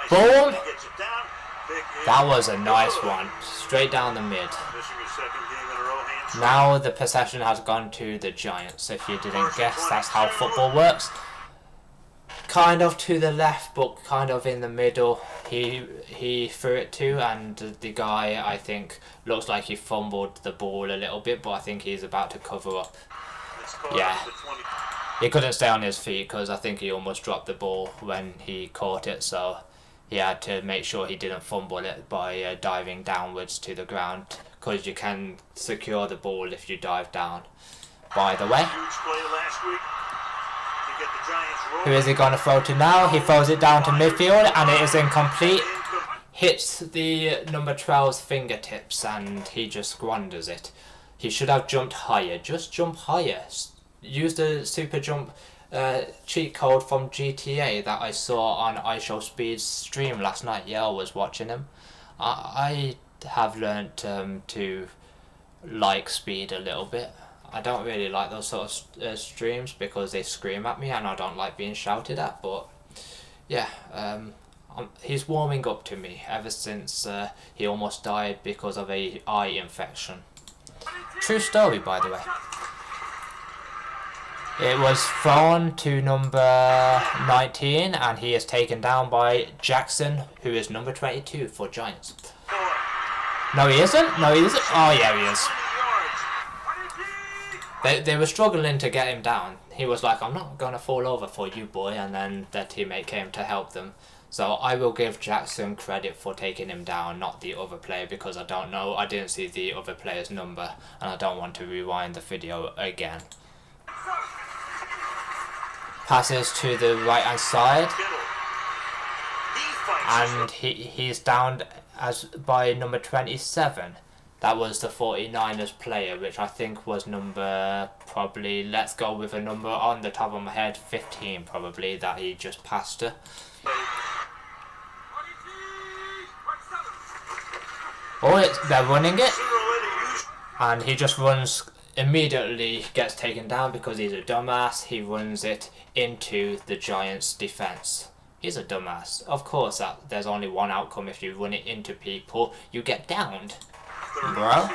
Boom! That was a nice one, straight down the mid. Now the possession has gone to the Giants. If you didn't guess, that's how football works. kind of to the left, but kind of in the middle. He threw it to, and the guy, I think, looks like he fumbled the ball a little bit, but I think he's about to cover up. Yeah. He couldn't stay on his feet because I think he almost dropped the ball when he caught it, so he had to make sure he didn't fumble it by diving downwards to the ground, because you can secure the ball if you dive down. By the way, who is he going to throw to now? He throws it down to midfield and it is incomplete. Hits the number 12's fingertips and he just squanders it. He should have jumped higher. Just jump higher. Use the super jump cheat code from GTA that I saw on iShowSpeed's stream last night. Yeah, I was watching him. I have learnt to like Speed a little bit. I don't really like those sort of streams because they scream at me and I don't like being shouted at, but yeah, he's warming up to me ever since he almost died because of a eye infection. True story, by the way. It was thrown to number 19 and he is taken down by Jackson, who is number 22 for Giants. No, he isn't? No, he isn't? Oh, yeah, he is. They were struggling to get him down. He was like, I'm not going to fall over for you, boy, and then their teammate came to help them. So I will give Jackson credit for taking him down, not the other player, because I don't know. I didn't see the other player's number, and I don't want to rewind the video again. Passes to the right hand side, and he's downed as by number 27. That was the 49ers player, which I think was number, probably, let's go with a number on the top of my head, 15 probably, that he just passed to. Oh, they're running it, and he just runs, immediately gets taken down because he's a dumbass. He runs it into the Giants' defense. He's a dumbass. Of course, there's only one outcome. If you run it into people, you get downed, bro.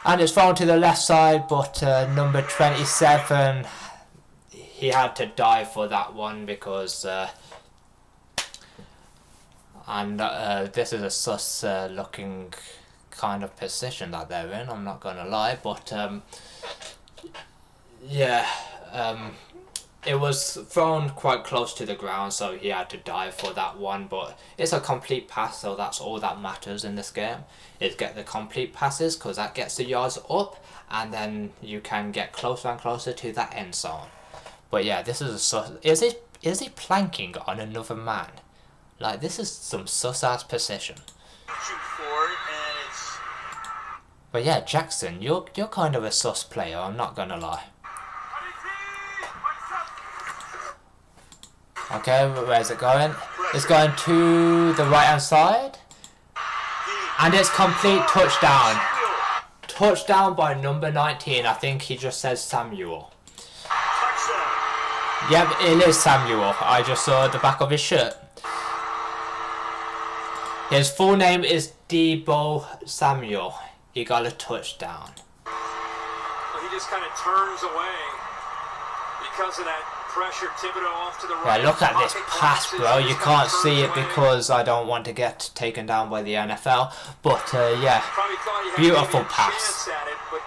And it's thrown to the left side, but number 27, he had to dive for that one because this is a sus looking kind of position that they're in, I'm not gonna lie, but yeah, it was thrown quite close to the ground, so he had to dive for that one, but it's a complete pass, so that's all that matters in this game, is get the complete passes, because that gets the yards up, and then you can get closer and closer to that end zone. But yeah, this is a is he planking on another man? Like, this is some sus-ass position. But yeah, Jackson, you're kind of a sus player, I'm not gonna lie. Okay, where's it going? It's going to the right hand side. And it's complete touchdown. Touchdown by number 19. I think he just says Samuel. Yep, it is Samuel. I just saw the back of his shirt. His full name is Debo Samuel. He got a touchdown. Well, he just kind of turns away because of that pressure. Thibodeau off to the right. Yeah, look at this pass, bro. You can't see it because I don't want to get taken down by the NFL. But yeah, beautiful pass.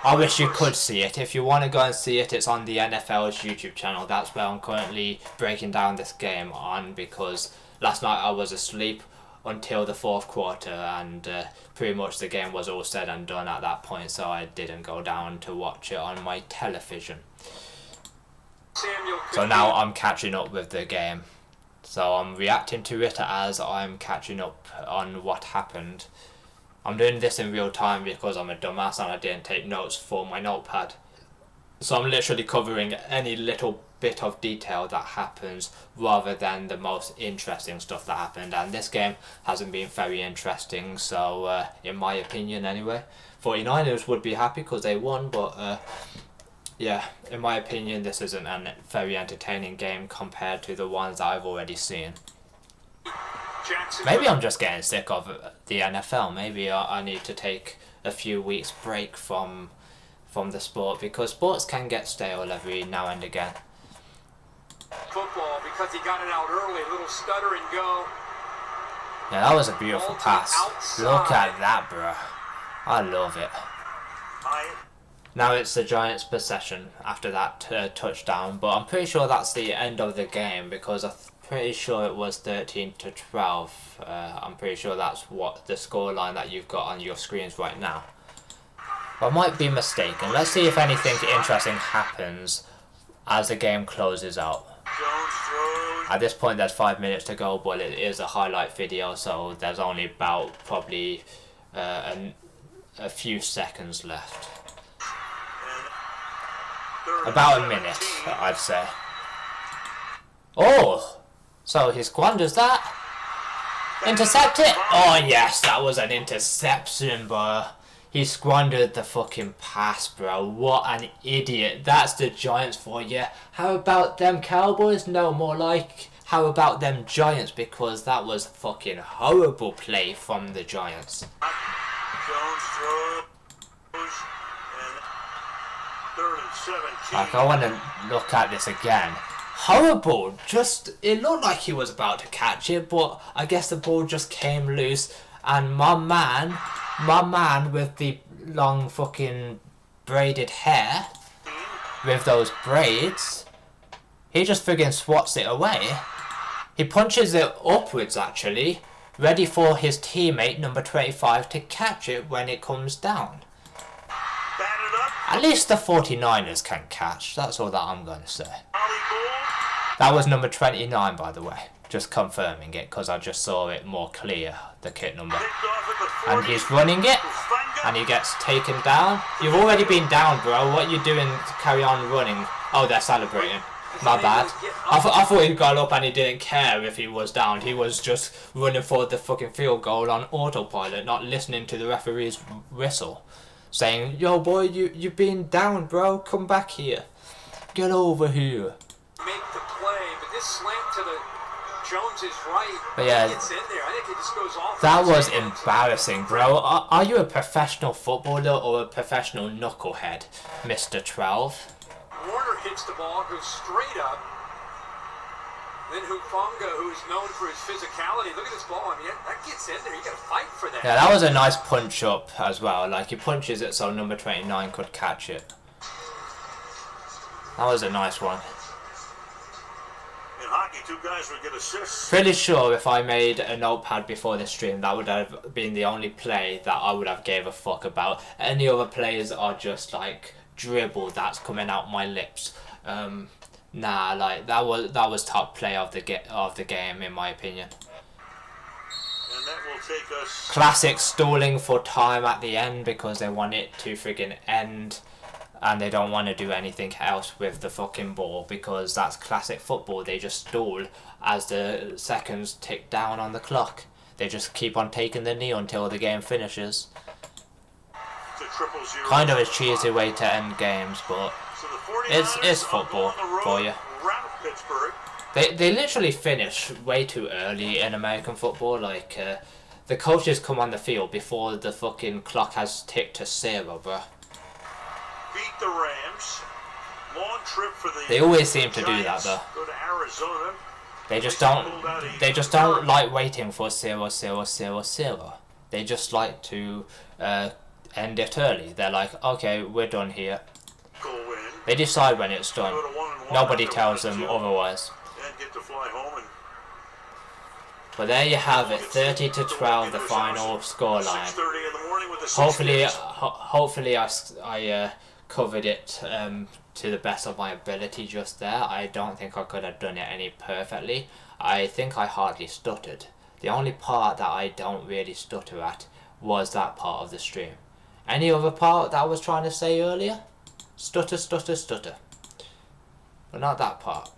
I wish you could see it. If you want to go and see it, it's on the NFL's YouTube channel. That's where I'm currently breaking down this game on, because last night I was asleep until the fourth quarter, and pretty much the game was all said and done at that point, so I didn't go down to watch it on my television. So now I'm catching up with the game, so I'm reacting to it as I'm catching up on what happened. I'm doing this in real time because I'm a dumbass and I didn't take notes for my notepad, so I'm literally covering any little bit of detail that happens rather than the most interesting stuff that happened, and this game hasn't been very interesting, so in my opinion anyway. 49ers would be happy because they won, but yeah, in my opinion this isn't a very entertaining game compared to the ones that I've already seen. Maybe I'm just getting sick of the NFL. Maybe I need to take a few weeks break from the sport, because sports can get stale every now and again. football because he got it out early. A little stutter and go. Yeah, that was a beautiful pass. Look at that, bro. I love it. Now it's the Giants' possession after that touchdown, but I'm pretty sure that's the end of the game because I'm pretty sure it was 13-12. I'm pretty sure that's what the scoreline that you've got on your screens right now. I might be mistaken. Let's see if anything interesting happens as the game closes out. At this point there's 5 minutes to go, but it is a highlight video, so there's only about probably a few seconds left. About a minute, I'd say. Oh! So he squanders that. Intercept it! Oh yes, that was an interception, bro. He squandered the fucking pass, bro. What an idiot. That's the Giants for you. How about them Cowboys? No, more like, how about them Giants? Because that was fucking horrible play from the Giants. Jones throws. And 3rd and 17. Like, I want to look at this again. Horrible. Just, it looked like he was about to catch it, but I guess the ball just came loose. And my man with the long fucking braided hair, with those braids, he just friggin' swats it away. He punches it upwards, actually, ready for his teammate, number 25, to catch it when it comes down. At least the 49ers can catch, that's all that I'm going to say. That was number 29, by the way. Just confirming it, because I just saw it more clear, the kit number. And he's running it, and he gets taken down. You've already been down, bro. What are you doing to carry on running? Oh, they're celebrating. My bad. I thought he got up and he didn't care if he was down. He was just running for the fucking field goal on autopilot, not listening to the referee's whistle. Saying, yo boy, you've been down, bro. Come back here. Get over here. Make the play, but this slant to the Jones is right. But yeah, it's in there. I think it just goes off. That was embarrassing, bro. Are you a professional footballer or a professional knucklehead, Mr. 12? Warner hits the ball, goes straight up. Then Hufanga, who's known for his physicality. Look at this ball. I mean, that gets in there. You got to fight for that. Yeah, that was a nice punch up as well. Like, he punches it so number 29 could catch it. That was a nice one. Hockey, 2 guys would get assists. Pretty sure if I made a notepad before this stream, that would have been the only play that I would have gave a fuck about. Any other plays are just like dribble that's coming out my lips. Nah, like that was top play of the game in my opinion. And that will take us. Classic stalling for time at the end because they want it to friggin' end. And they don't want to do anything else with the fucking ball because that's classic football. They just stall as the seconds tick down on the clock. They just keep on taking the knee until the game finishes. Kind of a cheesy way to end games, but it's football for you. They literally finish way too early in American football. Like, the coaches come on the field before the fucking clock has ticked to 0, bro. Beat the Rams. Long trip for the They always seem to do that though. Go to Arizona. They just don't like waiting for 0-0-0-0. They just like to end it early. They're like, okay, we're done here. They decide when it's done. Nobody tells them otherwise. And get to fly home. But there you have it, 30-12, the final scoreline. Hopefully I covered it to the best of my ability just there. I don't think I could have done it any perfectly. I think I hardly stuttered. The only part that I don't really stutter at was that part of the stream. Any other part that I was trying to say earlier? Stutter, stutter, stutter. But not that part.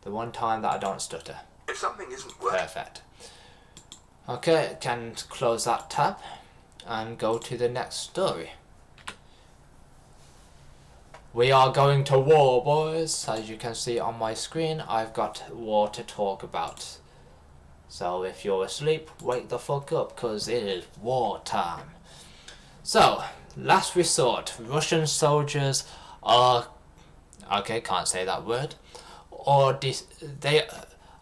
The one time that I don't stutter. If something isn't working. Perfect. Okay, can close that tab and go to the next story. We are going to war, boys. As you can see on my screen, I've got war to talk about. So if you're asleep, wake the fuck up, because it is war time. So, last resort, Russian soldiers are Okay, can't say that word. Or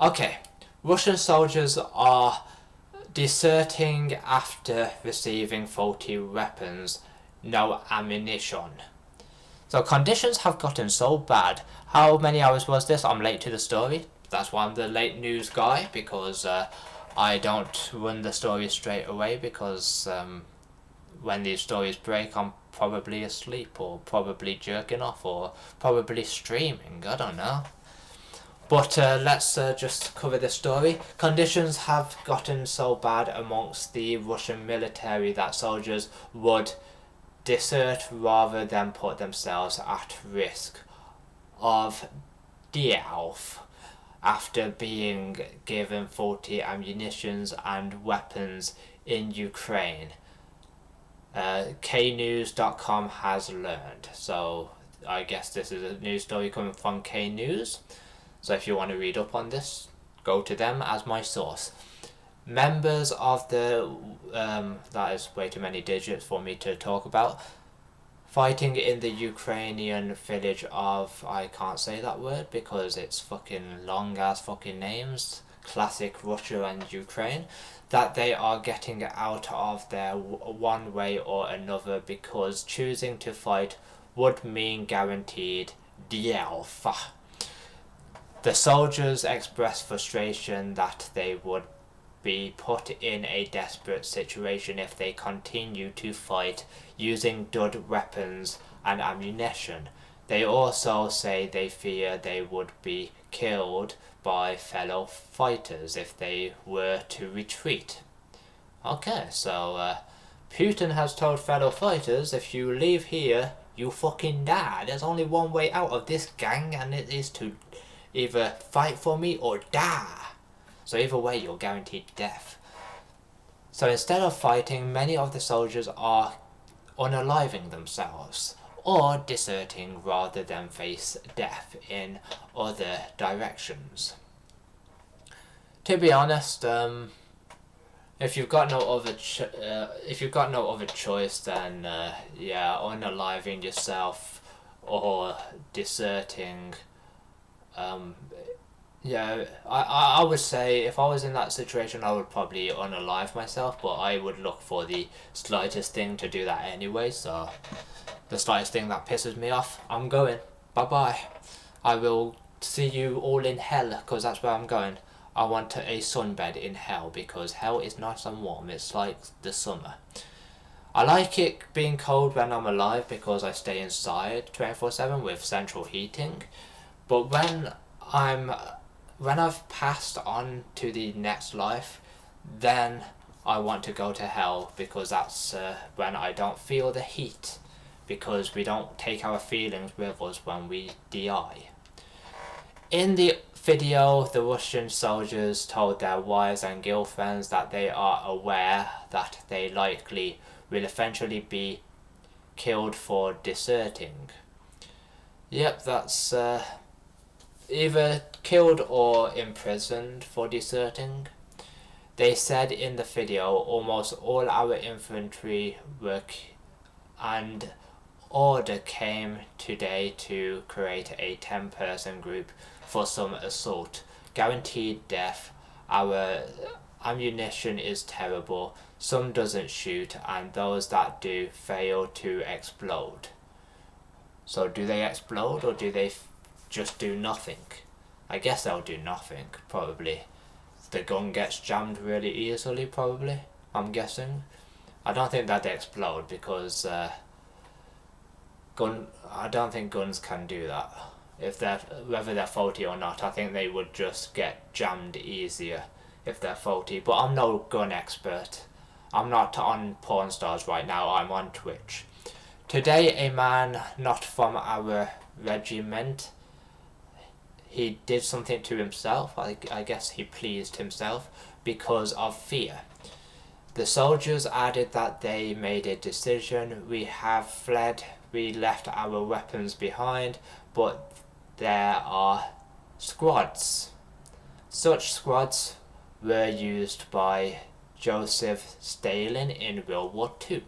okay, Russian soldiers are deserting after receiving faulty weapons, no ammunition. So conditions have gotten so bad. How many hours was this? I'm late to the story. That's why I'm the late news guy, because I don't run the story straight away, because when these stories break, I'm probably asleep, or probably jerking off, or probably streaming. I don't know. But let's just cover the story. Conditions have gotten so bad amongst the Russian military that soldiers would desert rather than put themselves at risk of death after being given faulty ammunitions and weapons in Ukraine. Knews.com has learned. So I guess this is a news story coming from K News. So if you want to read up on this, go to them as my source. Members of the, that is way too many digits for me to talk about, fighting in the Ukrainian village of, I can't say that word because it's fucking long ass fucking names, classic Russia and Ukraine, that they are getting out of there one way or another, because choosing to fight would mean guaranteed death. The soldiers expressed frustration that they would be put in a desperate situation if they continue to fight using dud weapons and ammunition. They also say they fear they would be killed by fellow fighters if they were to retreat. Okay, so Putin has told fellow fighters, if you leave here, you fucking die. There's only one way out of this, gang, and it is to either fight for me or die. So either way, you're guaranteed death. So instead of fighting, many of the soldiers are unaliving themselves or deserting rather than face death in other directions. To be honest, if you've got no other choice, then yeah, unaliving yourself or deserting. Yeah, I would say if I was in that situation, I would probably unalive myself, but I would look for the slightest thing to do that anyway, so the slightest thing that pisses me off, I'm going. Bye-bye. I will see you all in hell, because that's where I'm going. I want a sunbed in hell, because hell is nice and warm. It's like the summer. I like it being cold when I'm alive, because I stay inside 24/7 with central heating, but when I've passed on to the next life, then I want to go to hell, because that's when I don't feel the heat, because we don't take our feelings with us when we die. In the video, the Russian soldiers told their wives and girlfriends that they are aware that they likely will eventually be killed for deserting. Yep, that's either killed or imprisoned for deserting. They said in the video, almost all our infantry work and order came today to create a 10-person group for some assault. Guaranteed death. Our ammunition is terrible. Some doesn't shoot, and those that do fail to explode. So do they explode, or do they just do nothing? I guess they'll do nothing, probably. The gun gets jammed really easily, probably, I'm guessing. I don't think that they explode, because I don't think guns can do that. Whether they're faulty or not, I think they would just get jammed easier if they're faulty. But I'm no gun expert. I'm not on Porn Stars right now, I'm on Twitch. Today, a man not from our regiment, he did something to himself. I guess he pleased himself because of fear. The soldiers added that they made a decision. We have fled. We left our weapons behind, but there are squads. Such squads were used by Joseph Stalin in World War II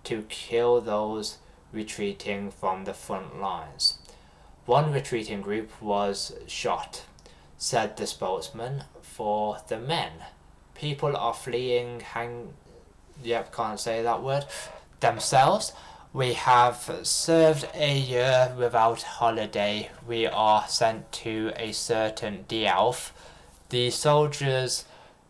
to kill those retreating from the front lines. One retreating group was shot, said the spokesman for the men. People are fleeing, can't say that word, themselves. We have served a year without holiday. We are sent to a certain Dialf. The soldiers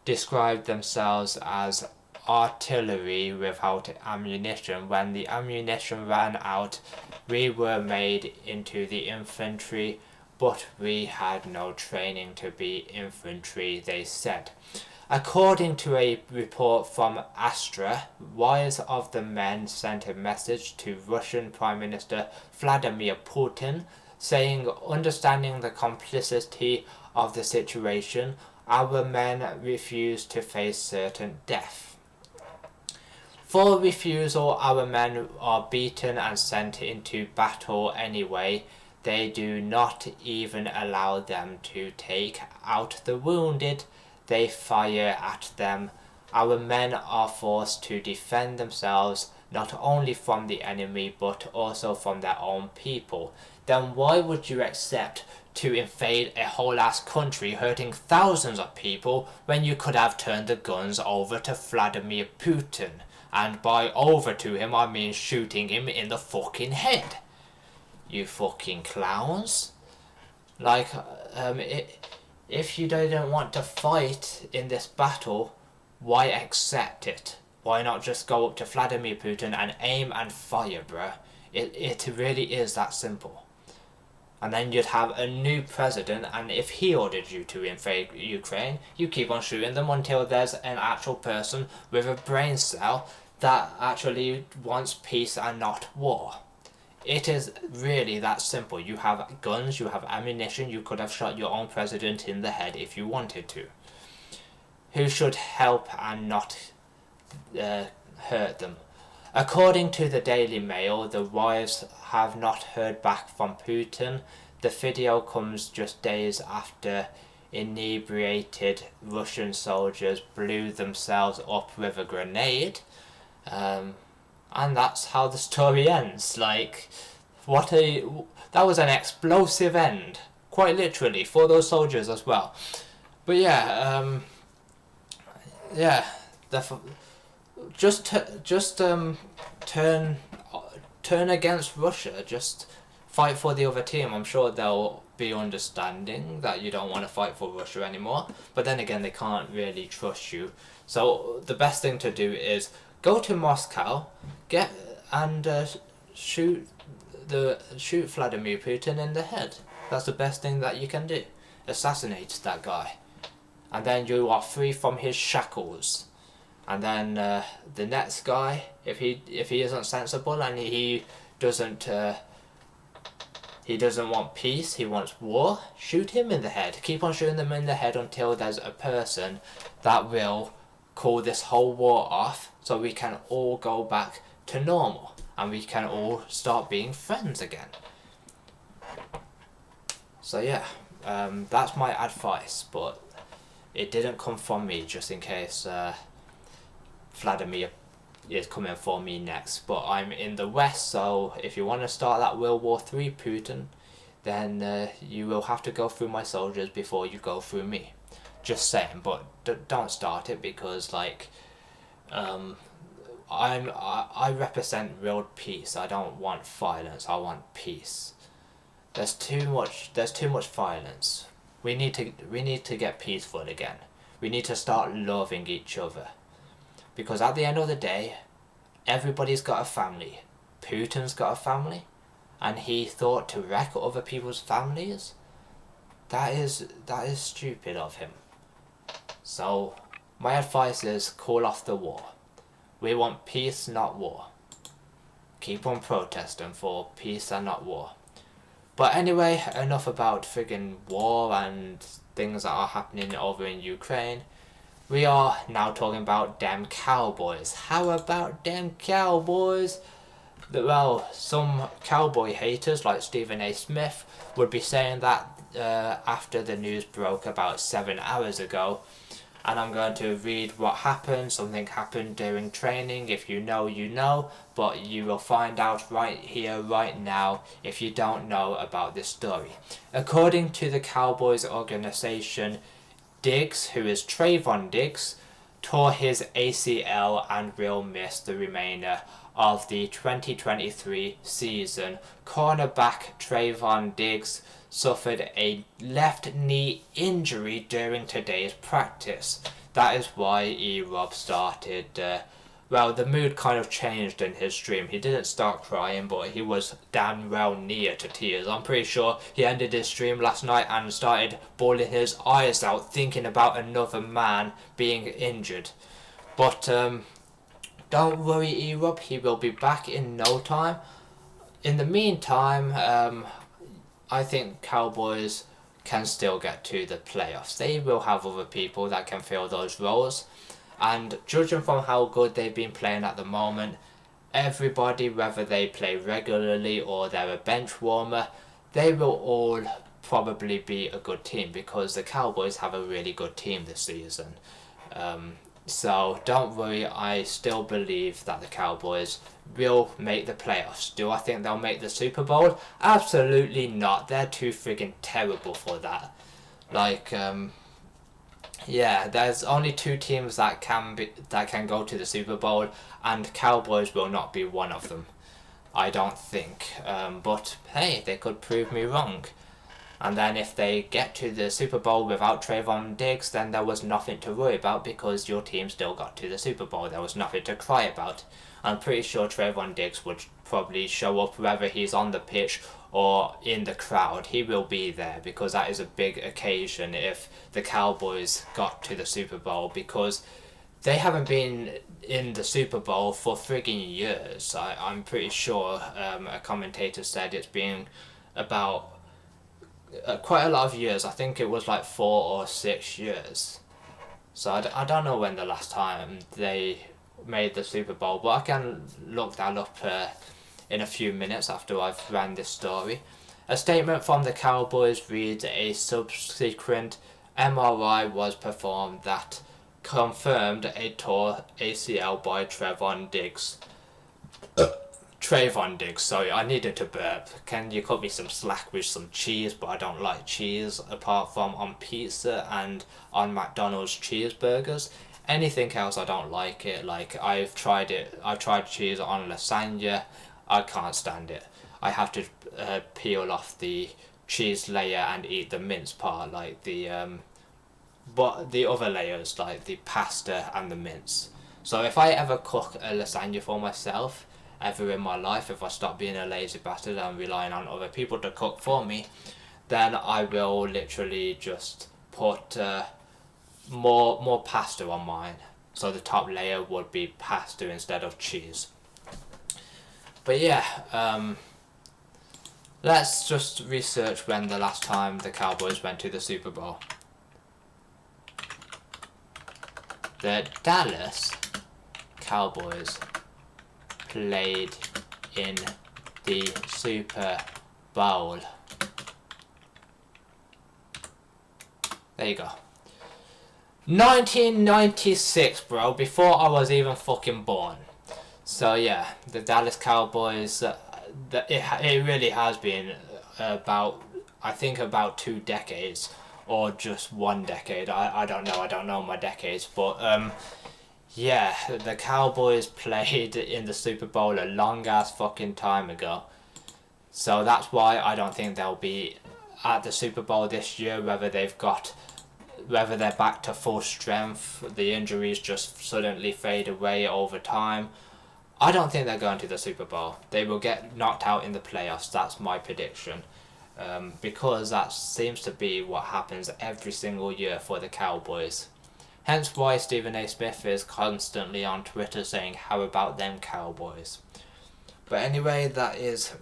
described themselves as artillery without ammunition. When the ammunition ran out, we were made into the infantry, but we had no training to be infantry, they said. According to a report from Astra, wires of the men sent a message to Russian Prime Minister Vladimir Putin saying, understanding the complicity of the situation, our men refuse to face certain death. For refusal, our men are beaten and sent into battle anyway. They do not even allow them to take out the wounded. They fire at them. Our men are forced to defend themselves not only from the enemy but also from their own people. Then why would you accept to invade a whole ass country hurting thousands of people when you could have turned the guns over to Vladimir Putin? And by over to him I mean shooting him in the fucking head. You fucking clowns. Like, if you didn't want to fight in this battle, why accept it? Why not just go up to Vladimir Putin and aim and fire, bruh? It really is that simple. And then you'd have a new president, and if he ordered you to invade Ukraine, you keep on shooting them until there's an actual person with a brain cell that actually wants peace and not war. It is really that simple. You have guns, you have ammunition, you could have shot your own president in the head if you wanted to. Who should help and not hurt them? According to the Daily Mail, the wives have not heard back from Putin. The video comes just days after inebriated Russian soldiers blew themselves up with a grenade. And that's how the story ends. Like, that was an explosive end, quite literally, for those soldiers as well. But yeah, turn against Russia. Just fight for the other team. I'm sure they'll be understanding that you don't want to fight for Russia anymore. But then again, they can't really trust you. So the best thing to do is go to Moscow, shoot Vladimir Putin in the head. That's the best thing that you can do. Assassinate that guy, and then you are free from his shackles. And then the next guy, if he isn't sensible and he doesn't want peace, he wants war, shoot him in the head. Keep on shooting them in the head until there's a person that will call this whole war off, so we can all go back to normal and we can all start being friends again. So yeah, that's my advice, but it didn't come from me, just in case Vladimir is coming for me next. But I'm in the West, so if you want to start that World War III Putin, then you will have to go through my soldiers before you go through me. Just saying, but don't start it, because like I represent real peace. I don't want violence. I want peace. There's too much violence. We need to get peaceful again. We need to start loving each other. Because at the end of the day, everybody's got a family. Putin's got a family, and he thought to wreck other people's families. That is stupid of him. So my advice is call off the war. We want peace, not war. Keep on protesting for peace and not war. But anyway, enough about friggin' war and things that are happening over in Ukraine. We are now talking about them Cowboys. How about them Cowboys? Well, some Cowboy haters like Stephen A. Smith would be saying that after the news broke about 7 hours ago, and I'm going to read what happened. Something happened during training. If you know, you know, but you will find out right here, right now, if you don't know about this story. According to the Cowboys organization, Diggs, who is Trayvon Diggs, tore his ACL and will miss the remainder of the 2023 season. Cornerback Trayvon Diggs suffered a left knee injury during today's practice. That is why E-Rob started, the mood kind of changed in his stream. He didn't start crying, but he was damn well near to tears. I'm pretty sure he ended his stream last night and started bawling his eyes out, thinking about another man being injured. But don't worry, E-Rob, he will be back in no time. In the meantime, I think Cowboys can still get to the playoffs. They will have other people that can fill those roles. And judging from how good they've been playing at the moment, everybody, whether they play regularly or they're a bench warmer, they will all probably be a good team because the Cowboys have a really good team this season. So don't worry, I still believe that the Cowboys will make the playoffs. Do I think they'll make the Super Bowl? Absolutely not. They're too friggin' terrible for that. There's only two teams that can go to the Super Bowl, and Cowboys will not be one of them. I don't think. But hey, they could prove me wrong. And then if they get to the Super Bowl without Trayvon Diggs, then there was nothing to worry about because your team still got to the Super Bowl. There was nothing to cry about. I'm pretty sure Trayvon Diggs would probably show up whether he's on the pitch or in the crowd. He will be there because that is a big occasion if the Cowboys got to the Super Bowl, because they haven't been in the Super Bowl for friggin' years. I'm pretty sure a commentator said it's been about quite a lot of years. I think it was like 4 or 6 years. So I don't know when the last time they made the Super Bowl, but I can look that up in a few minutes after I've ran this story. A statement from the Cowboys reads, a subsequent MRI was performed that confirmed a torn ACL by Trayvon Diggs. Trayvon Diggs, sorry, I needed to burp. Can you cut me some slack with some cheese? But I don't like cheese apart from on pizza and on McDonald's cheeseburgers. Anything else I don't like it. Like I've tried cheese on lasagna. I can't stand it. I have to peel off the cheese layer and eat the mince part, like but the other layers, like the pasta and the mince. So if I ever cook a lasagna for myself, ever in my life, if I stop being a lazy bastard and relying on other people to cook for me, then I will literally just put more pasta on mine. So the top layer would be pasta instead of cheese. But yeah, let's just research when the last time the Cowboys went to the Super Bowl. The Dallas Cowboys played in the Super Bowl. There you go. 1996, bro, before I was even fucking born. So yeah, the Dallas Cowboys, it really has been about 2 decades, or just 1 decade. I don't know my decades, but yeah, the Cowboys played in the Super Bowl a long ass fucking time ago. So that's why I don't think they'll be at the Super Bowl this year, whether they're back to full strength, the injuries just suddenly fade away over time. I don't think they're going to the Super Bowl. They will get knocked out in the playoffs. That's my prediction. Because that seems to be what happens every single year for the Cowboys. Hence why Stephen A. Smith is constantly on Twitter saying, how about them Cowboys? But anyway, that is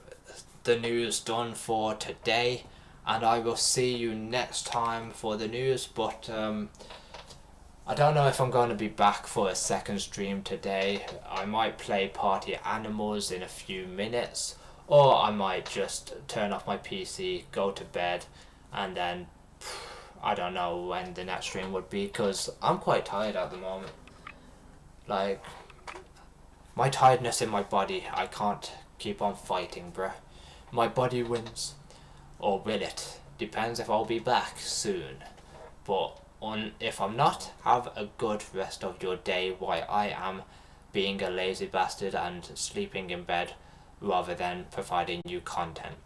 the news done for today. And I will see you next time for the news. But I don't know if I'm going to be back for a second stream today. I might play Party Animals in a few minutes. Or I might just turn off my PC, go to bed, and then I don't know when the next stream would be, because I'm quite tired at the moment. Like, my tiredness in my body, I can't keep on fighting, bruh. My body wins. Or will it? Depends if I'll be back soon. But if I'm not, have a good rest of your day while I am being a lazy bastard and sleeping in bed rather than providing you content.